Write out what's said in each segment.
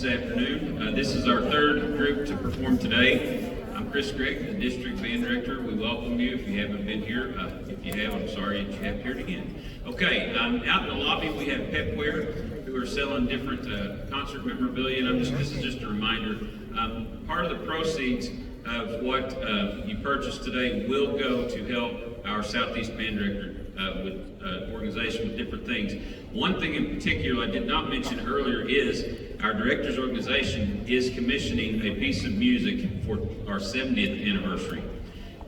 afternoon. This is our third group to perform today. I'm Chris Gregg, the District Band Director. We welcome you if you haven't been here. If you have, I'm sorry that you have appeared again. Okay, out in the lobby we have Pepware, who are selling different concert memorabilia. And this is just a reminder. Part of the proceeds of what you purchased today will go to help our Southeast Band Director with organization with different things. One thing in particular I did not mention earlier is our directors organization is commissioning a piece of music for our 70th anniversary.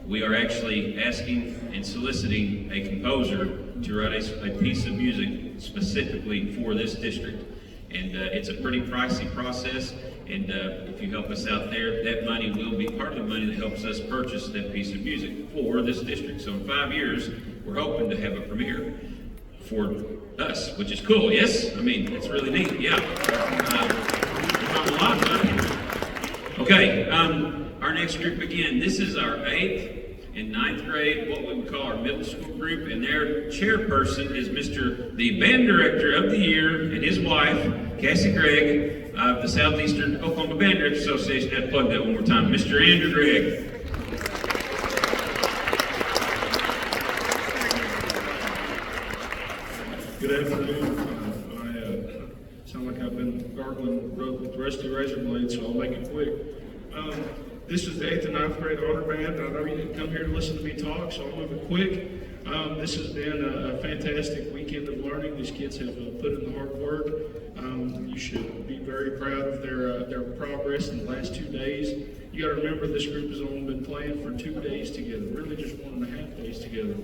We are actually asking and soliciting a composer to write a piece of music specifically for this district. And it's a pretty pricey process, and if you help us out there, that money will be part of the money that helps us purchase that piece of music for this district. So in 5 years, we're hoping to have a premiere for us, which is cool, yes? I mean, it's really neat, yeah. Okay, our next group again, this is our 8th and 9th grade, what we would call our middle school group, and their chairperson is the Band Director of the Year, and his wife, Cassie Gregg, of the Southeastern Oklahoma Band Directors Association. I had to plug that one more time. Mr. Andrew Gregg. Good afternoon. I sound like I've been gargling with rusty razor blades, so I'll make it quick. This is the 8th and 9th grade honor band. I know you didn't come here to listen to me talk, so I'll move it quick. This has been a fantastic weekend of learning. These kids have put in the hard work. You should be very proud of their progress in the last 2 days. You got to remember this group has only been playing for 2 days together, really just 1.5 days together.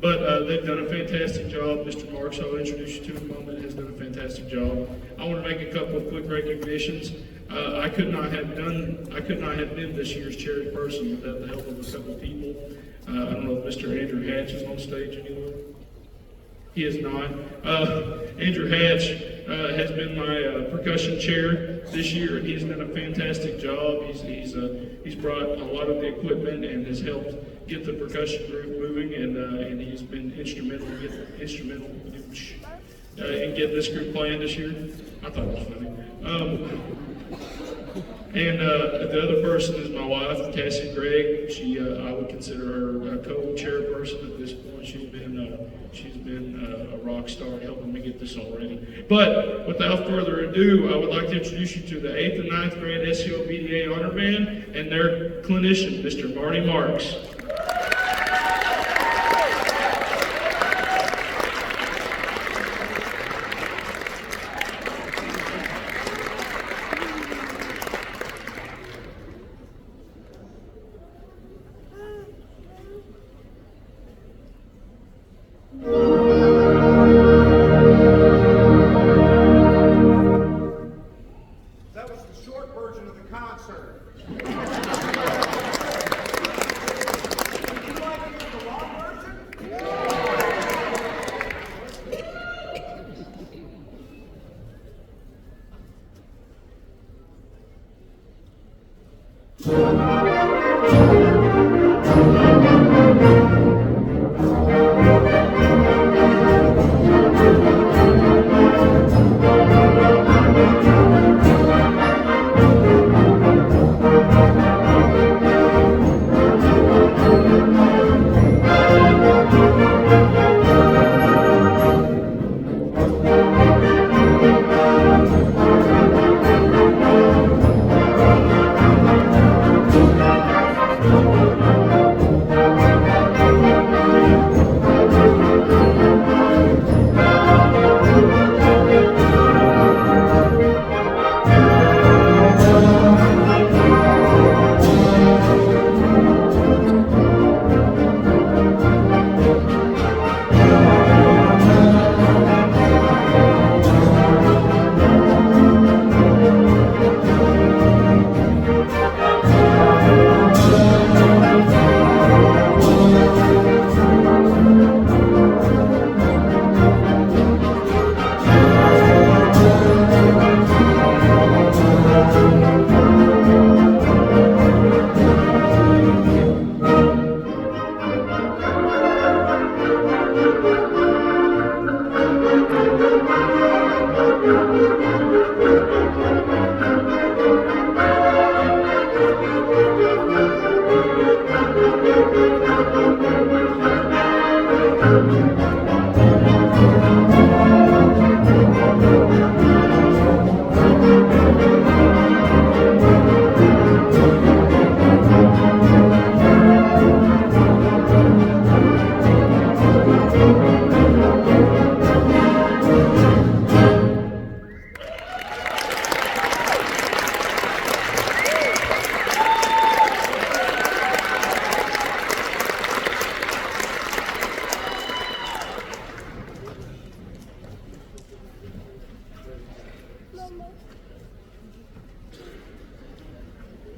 But they've done a fantastic job. Mr. Marks, I'll introduce you to in a moment, has done a fantastic job. I want to make a couple of quick recognitions. I could not have been this year's charity person without the help of a couple of people. I don't know if Mr. Andrew Hatch is on stage anywhere. He is not. Andrew Hatch has been my percussion chair this year, and he's done a fantastic job. He's brought a lot of the equipment and has helped get the percussion group moving, and he's been instrumental in getting this group playing this year. I thought it was funny. And the other person is my wife, Cassie Gregg. I would consider her a co-chairperson at this point. She's been a rock star helping me get this all ready. But without further ado, I would like to introduce you to the 8th and 9th grade SEOBDA honor band and their clinician, Mr. Marty Marks.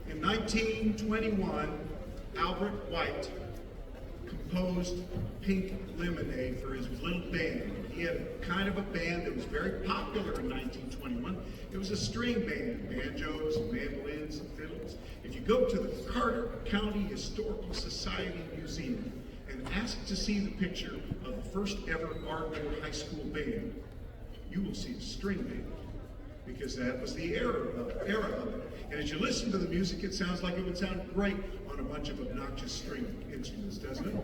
In 1921, Albert Weidt composed Pink Lemonade for his little band. He had kind of a band that was very popular in 1921. It was a string band, banjos and mandolins and fiddles. If you go to the Carter County Historical Society Museum and ask to see the picture of the first ever Ardmore High School band, you will see a string band, because that was the era of it. And as you listen to the music, it sounds like it would sound great on a bunch of obnoxious string instruments, doesn't it?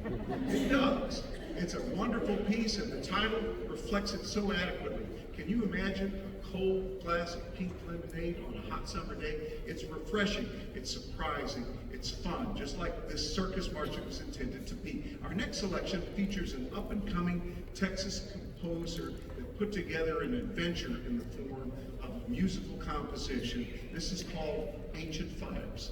It does. It's a wonderful piece, and the title reflects it so adequately. Can you imagine a cold glass of pink lemonade on a hot summer day? It's refreshing, it's surprising, it's fun, just like this circus march was intended to be. Our next selection features an up-and-coming Texas composer that put together an adventure in the form of a musical composition. This is called Ancient Fires.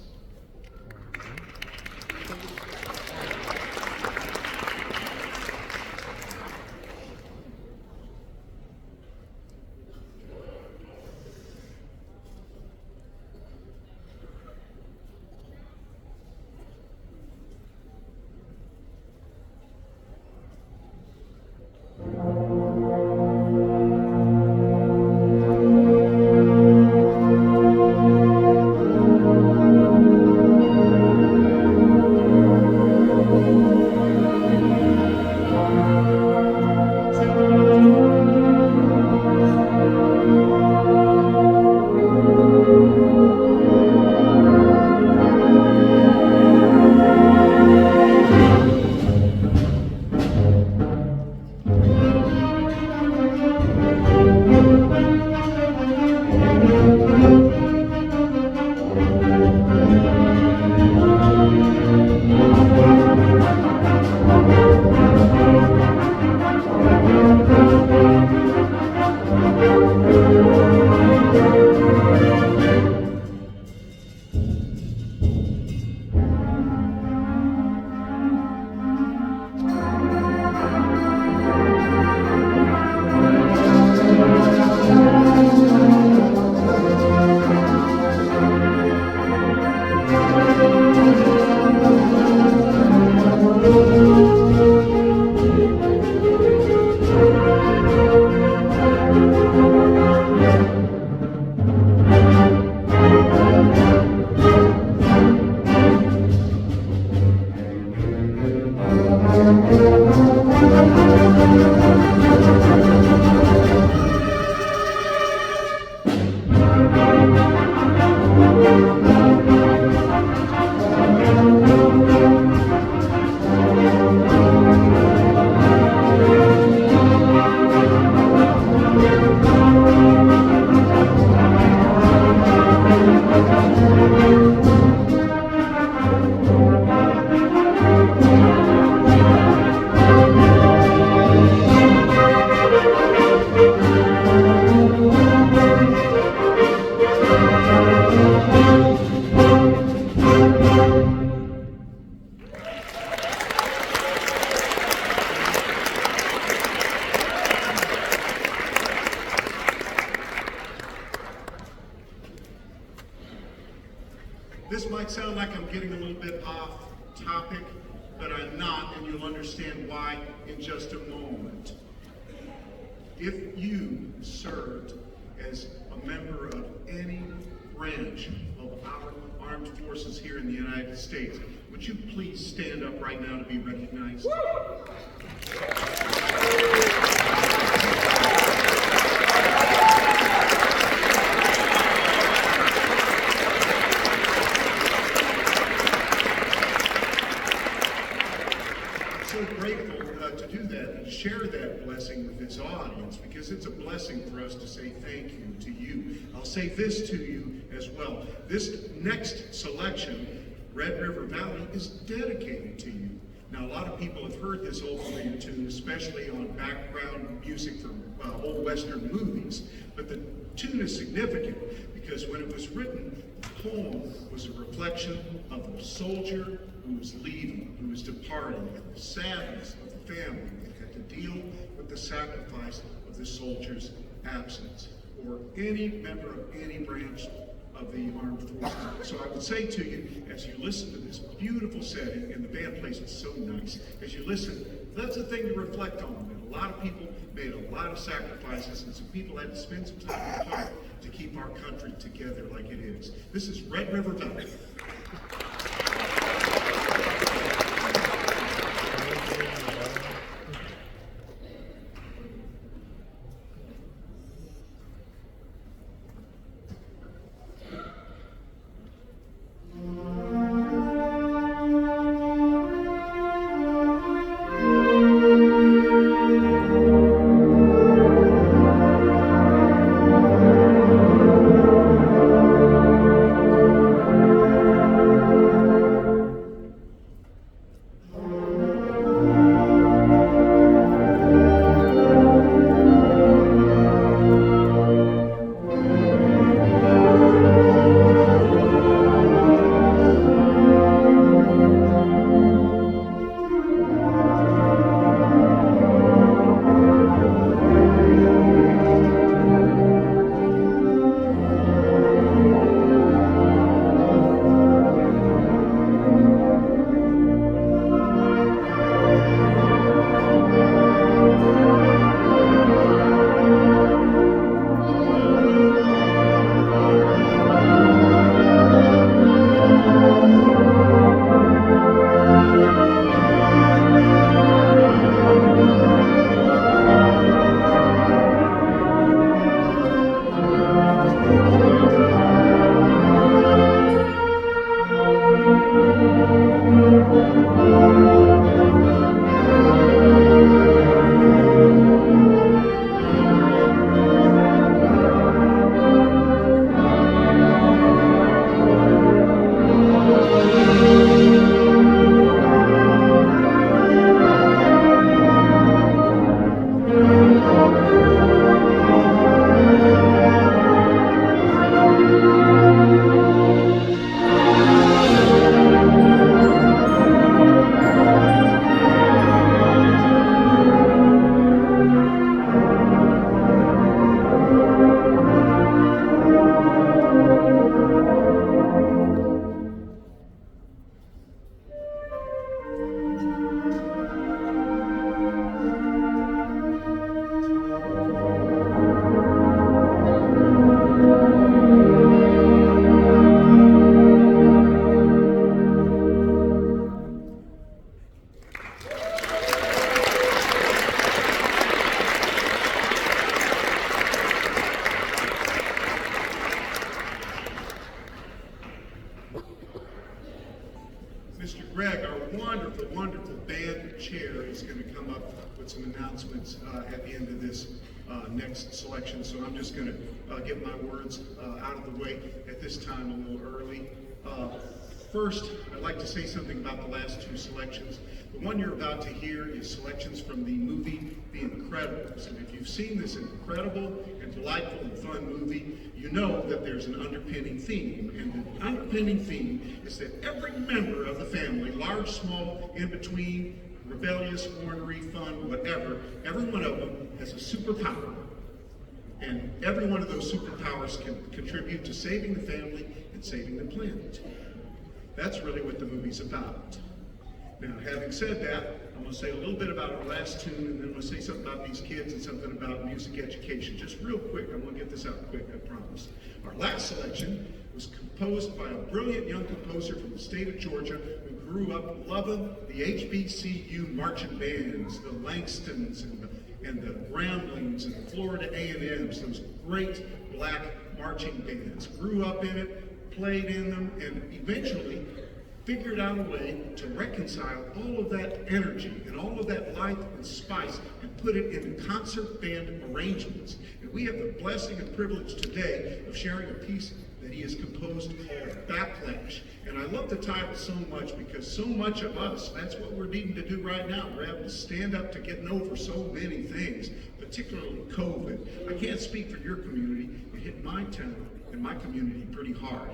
This might sound like I'm getting a little bit off topic, but I'm not, and you'll understand why in just a moment. If you served as a member of any branch of our armed forces here in the United States, would you please stand up right now to be recognized? To do that and share that blessing with this audience, because it's a blessing for us to say thank you to you. I'll say this to you as well. This next selection, Red River Valley, is dedicated to you. Now, a lot of people have heard this old familiar tune, especially on background music from old Western movies, but the tune is significant because when it was written, the poem was a reflection of a soldier who was leaving, who was departing, and the sadness of the family that had to deal with the sacrifice of the soldier's absence. Or any member of any branch of the armed forces. So I would say to you, as you listen to this beautiful setting, and the band plays it so nice, as you listen, that's a thing to reflect on. That a lot of people made a lot of sacrifices, and some people had to spend some time apart to keep our country together like it is. This is Red River Valley. At the end of this next selection, so I'm just going to get my words out of the way at this time a little early. First, I'd like to say something about the last two selections. The one you're about to hear is selections from the movie The Incredibles, and if you've seen this incredible and delightful and fun movie, you know that there's an underpinning theme, and the underpinning theme is that every member of the family, large, small, in between, rebellious, ornery, fun, whatever, every one of them has a superpower. And every one of those superpowers can contribute to saving the family and saving the planet. That's really what the movie's about. Now, having said that, I'm going to say a little bit about our last tune, and then I'm going to say something about these kids and something about music education. Just real quick, I'm going to get this out quick, I promise. Our last selection was composed by a brilliant young composer from the state of Georgia who grew up loving the HBCU marching bands, the Langstons and the Groundlings and the Florida A&Ms, those great black marching bands. Grew up in it, played in them, and eventually figured out a way to reconcile all of that energy and all of that life and spice and put it into concert band arrangements. And we have the blessing and privilege today of sharing a piece that he has composed called Backlash. And I love the title so much because so much of us, that's what we're needing to do right now. We're having to stand up to getting over so many things, particularly COVID. I can't speak for your community. It hit my town and my community pretty hard.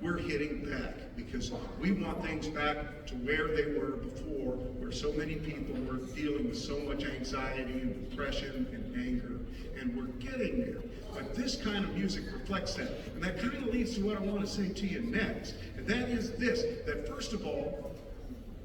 We're hitting back because we want things back to where they were before, where so many people were dealing with so much anxiety and depression and anger, and we're getting there. But this kind of music reflects that. And that kind of leads to what I want to say to you next. And that is this, that first of all,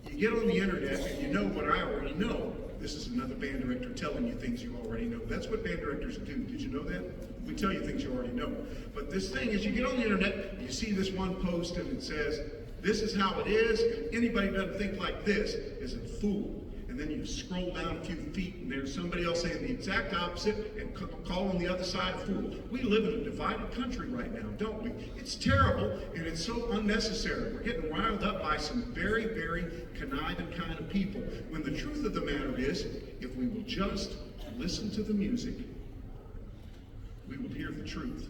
you get on the internet and you know what I already know. This is another band director telling you things you already know. That's what band directors do. Did you know that? We tell you things you already know. But this thing is, you get on the internet and you see this one post and it says, this is how it is, and anybody who doesn't think like this is a fool. And then you scroll down a few feet and there's somebody else saying the exact opposite and calling the other side a fool. We live in a divided country right now, don't we? It's terrible and it's so unnecessary. We're getting riled up by some very, very conniving kind of people. When the truth of the matter is, if we will just listen to the music, we will hear the truth.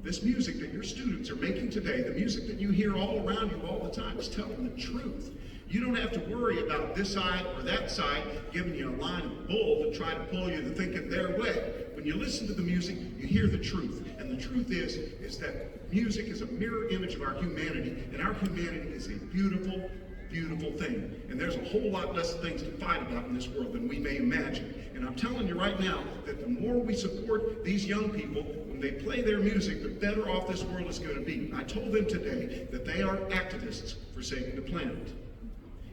This music that your students are making today, the music that you hear all around you all the time, is telling the truth. You don't have to worry about this side or that side giving you a line of bull to try to pull you to think it their way. When you listen to the music, you hear the truth. And the truth is that music is a mirror image of our humanity, and our humanity is a beautiful, beautiful thing. And there's a whole lot less things to fight about in this world than we may imagine. And I'm telling you right now that the more we support these young people, when they play their music, the better off this world is going to be. I told them today that they are activists for saving the planet.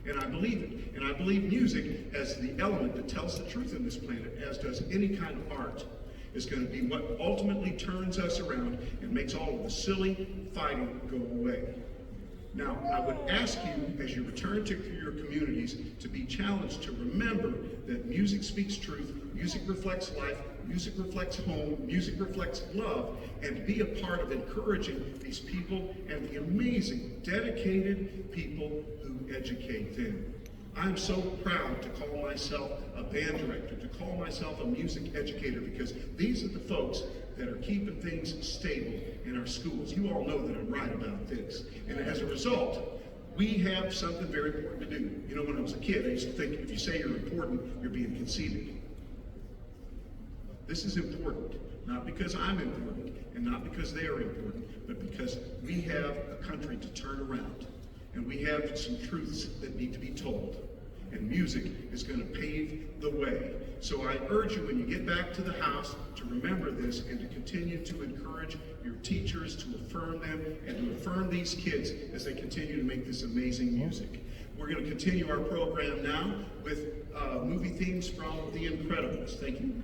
And I believe it. And I believe music as the element that tells the truth in this planet, as does any kind of art, is going to be what ultimately turns us around and makes all of the silly fighting go away. Now, I would ask you, as you return to your communities, to be challenged to remember that music speaks truth, music reflects life, music reflects home, music reflects love, and be a part of encouraging these people and the amazing, dedicated people who educate them. I'm so proud to call myself a band director, to call myself a music educator, because these are the folks that are keeping things stable in our schools. You all know that I'm right about this. And as a result, we have something very important to do. You know, when I was a kid, I used to think if you say you're important, you're being conceited. This is important, not because I'm important and not because they are important, but because we have a country to turn around. And we have some truths that need to be told. And music is going to pave the way. So I urge you, when you get back to the house, to remember this and to continue to encourage your teachers, to affirm them, and to affirm these kids as they continue to make this amazing music. We're going to continue our program now with movie themes from The Incredibles. Thank you.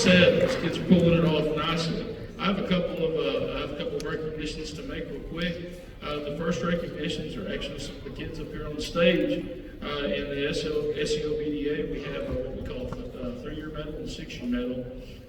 said, these kids are pulling it off nicely. I have a couple of recognitions to make real quick. The first recognitions are actually some of the kids up here on the stage. In the SEOBDA, we have what we call a 3-year medal and 6-year medal.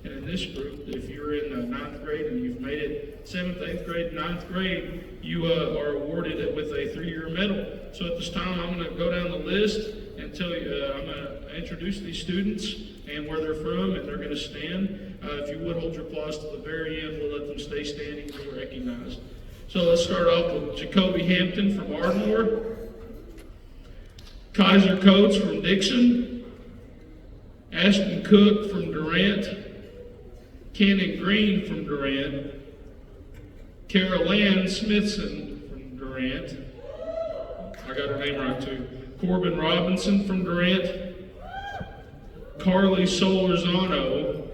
And in this group, if you're in 9th grade and you've made it 7th, 8th grade, and 9th grade, you are awarded it with a 3-year medal. So at this time, I'm going to go down the list and tell you, I'm going to introduce these students and where they're from, and they're going to stand. If you would hold your applause to the very end, we'll let them stay standing to be recognized. So let's start off with Jacoby Hampton from Ardmore, Kaiser Coates from Dixon, Ashton Cook from Durant, Cannon Green from Durant, Carol Ann Smithson from Durant, I got her name right too, Corbin Robinson from Durant, Carly Solorzano,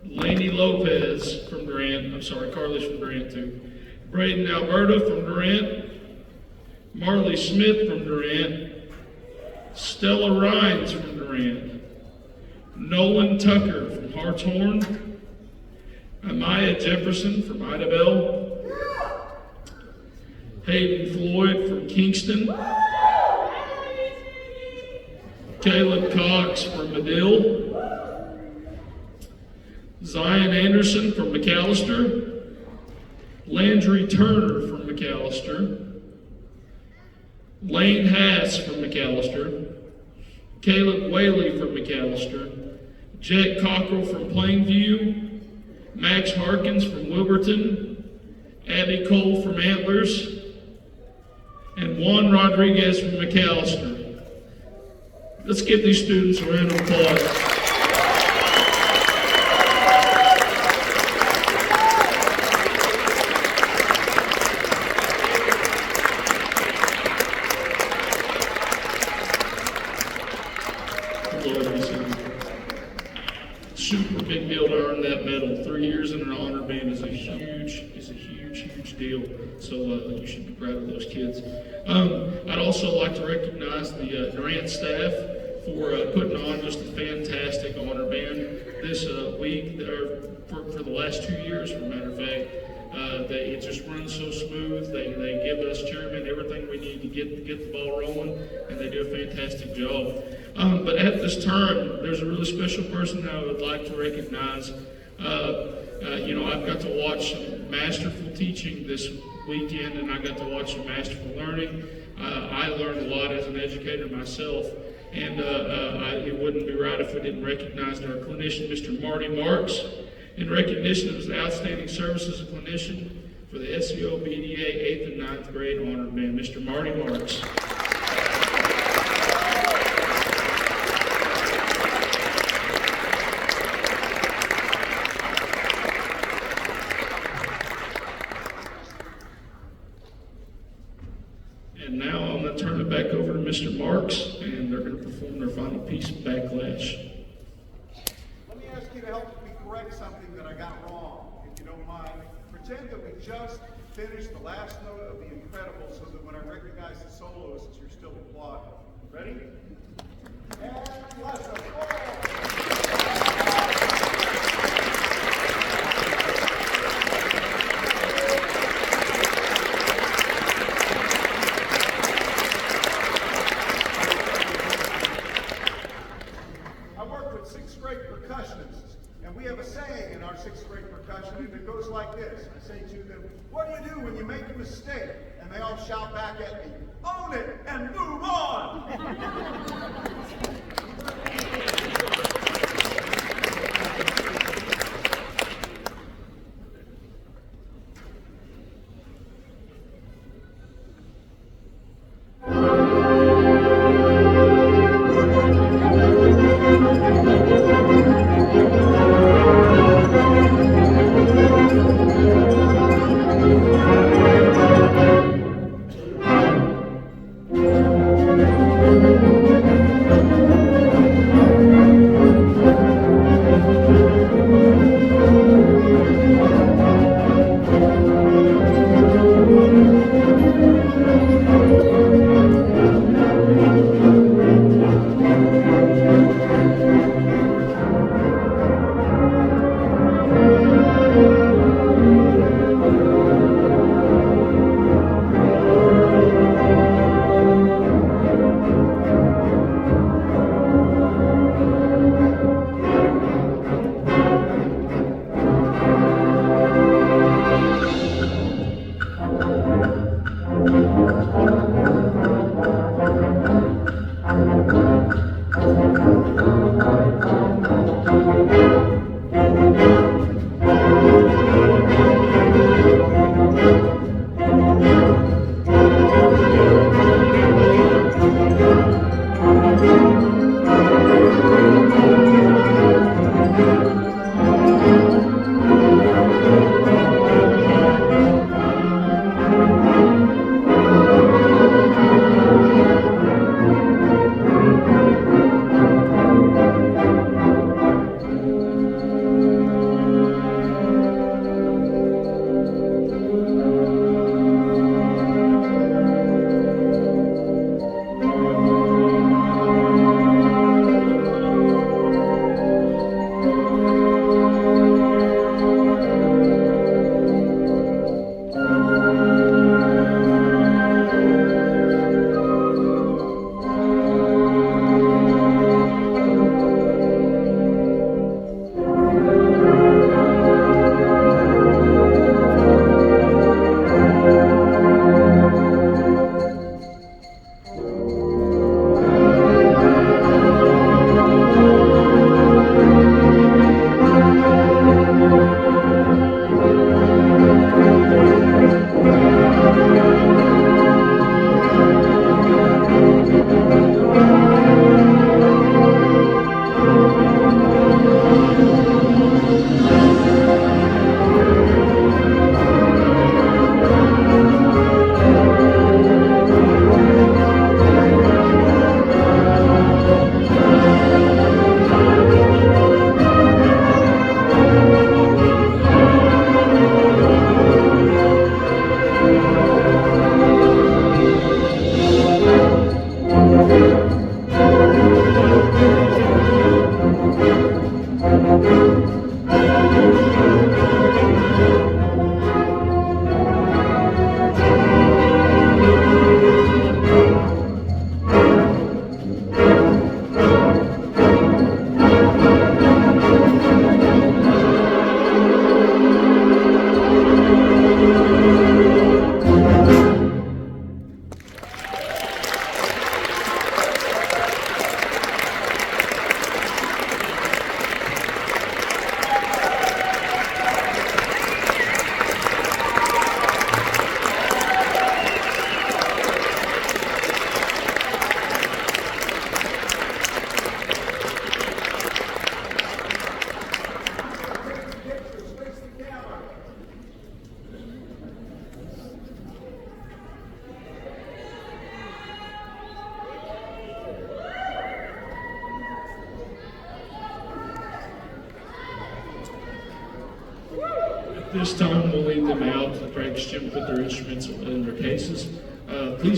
Lainey Lopez from Durant, I'm sorry, Carly's from Durant too, Braden Alberta from Durant, Marley Smith from Durant, Stella Rhines from Durant, Nolan Tucker from Hartshorn, Amaya Jefferson from Idabel, Hayden Floyd from Kingston, Caleb Cox from Medill, Zion Anderson from McAllister, Landry Turner from McAllister, Lane Hass from McAllister, Caleb Whaley from McAllister, Jet Cockrell from Plainview, Max Harkins from Wilburton, Abby Cole from Antlers, and Juan Rodriguez from McAllister. Let's give these students a round of applause. Super big deal to earn that medal. 3 years in an honor band is a huge deal. So you should be proud of those kids. I'd also like to recognize the Durant staff for putting on just a fantastic honor band this week, or for the last 2 years, for a matter of fact. It just runs so smooth. They give us chairman everything we need to get the ball rolling, and they do a fantastic job. But at this time, there's a really special person that I would like to recognize. I've got to watch some masterful teaching this weekend, and I got to watch some masterful learning. I learned a lot as an educator myself, and it wouldn't be right if we didn't recognize our clinician, Mr. Marty Marks, in recognition of his outstanding service as a clinician for the SEOBDA 8th and 9th grade honor band, Mr. Marty Marks. And now I'm going to turn it back over to Mr. Marks, and they're going to perform their final piece, Backlash. Let me ask you to help me correct something that I got wrong, if you don't mind. Pretend that we just finished the last note of The Incredibles so that when I recognize the soloists, you're still applauding. Ready? And bless us all. And it goes like this. I say to them, what do you do when you make a mistake? And they all shout back at me, own it and move on! This time, we'll lead them out to the practice gym, put their instruments in their cases. Please